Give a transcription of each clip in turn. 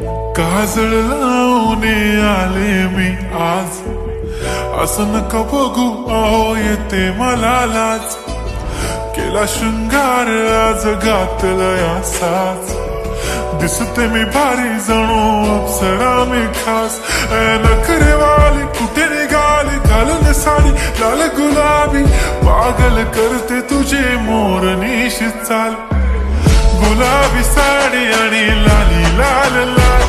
काजळ लावून आले मी आज, असं नका बघू अहो येते मला लाज. केला शृंगार आज घातला साज, दिसते मी भारी जणू अप्सरा मी खास. नखरे वाली कुठे निघाली घालून साडी लाल गुलाबी, पागल करते तुझे मोरनीश चाल. गुलाबी साडी आणि लाली लाल लाल,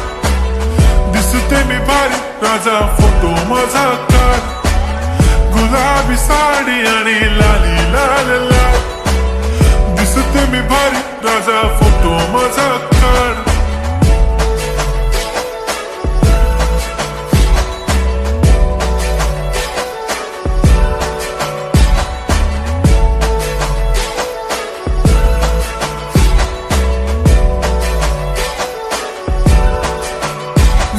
दिसते मी भारी राजा फोटो माझा काढ. गुलाबी साडी आणि लाली लाल लाल, दिसते मी भारी राजा फोटो माझा काढ.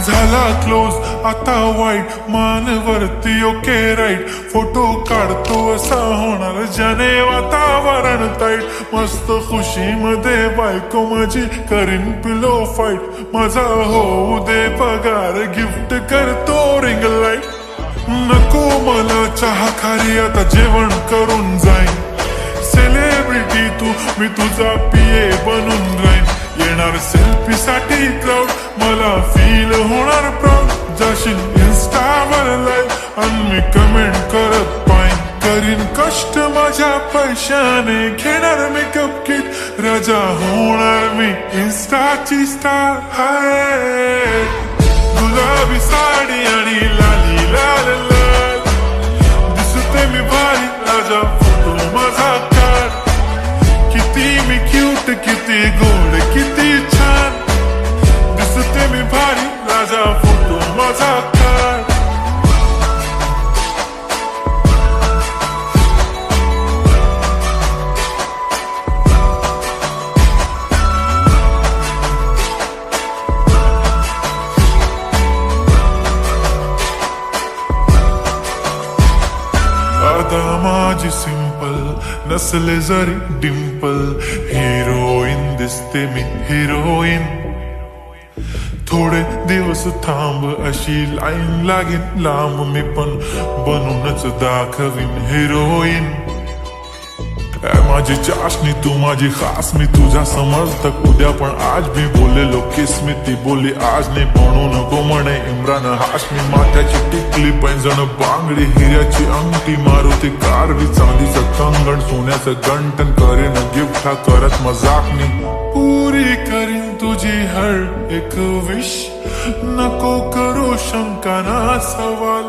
झाला क्लोज आता वाईट, मान वरती ओके राईट. फोटो काढतो असा होणार ज्याने वातावरण ताईट. मस्त खुशी मध्ये बायको माझी करीन पिलो फाईट. माझा होऊ दे पगार गिफ्ट करतो रिंग लाईट. नको मला चहा खारी आता जेवण करून जाईन. सेलिब्रिटी तू मी तुझा पिये बनून राहीन. येणार सेल्फी साठी क्राऊड मला फील होणार प्राऊड. जाशील इन्स्टावर लाईव्ह आणि मी कमेंट करत पाईन. करीन कष्ट माझ्या पैशाने घेणार मेकअप किट. राजा होणार मी इन्स्टाची स्टार. हाय गुलाबी साडी आणि लाली लाल लाल, दिसते मी भारी राजा फोटो माझा काढ. किती मी क्यूट किती गोड किती छान, दिसते मी भारी राजा फोटो माझा काढ. आता माझी सिंपल नसले जरी डिंपल, हिरोईन दिसते मी हिरोईन. थोडे दिवस थांब अशी लाईन लागेल लांब, मी पण बनूनच दाखवीन हिरोईन. माझी चाशनी तू माझी खास, मी तुझा समर्थक उद्या पण आज मी बोललेलो किस मी. ती बोली आज नाही म्हणून नको म्हणे इम्रान हाशमी. माथ्याची टिकली पैंजण बांगडी हिऱ्याची अंगठी, मारुती कारवी चांदीचं कंगण सोन्याचं गंटन. करीन गिफ्ट हा करत मजाकनी, पुरी करीन तुझी हर एक विश. नको करू शंका ना सवाल.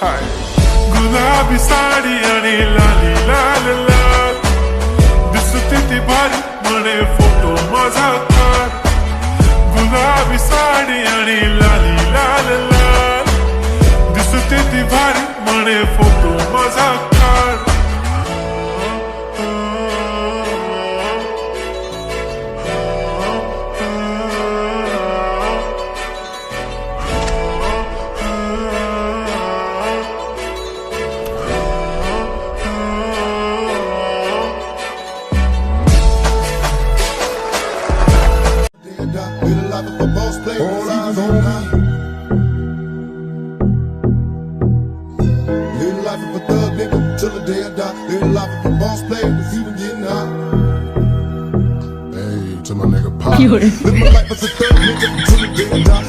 हाय गुलाबी साडी आणि लाली लाल लाल, दिसते ती भारी म्हणे फोटो माझा काढ. गुलाबी साडी आणि लाली लाल लाल, दिसते ती भारी म्हणे फोटो माझा काढ. All eyes on me. Live life of a thug nigga till the day I die. Live life of a boss player that's even getting high. Hey, to my nigga Pop. Live my life as a thug nigga till the day I die.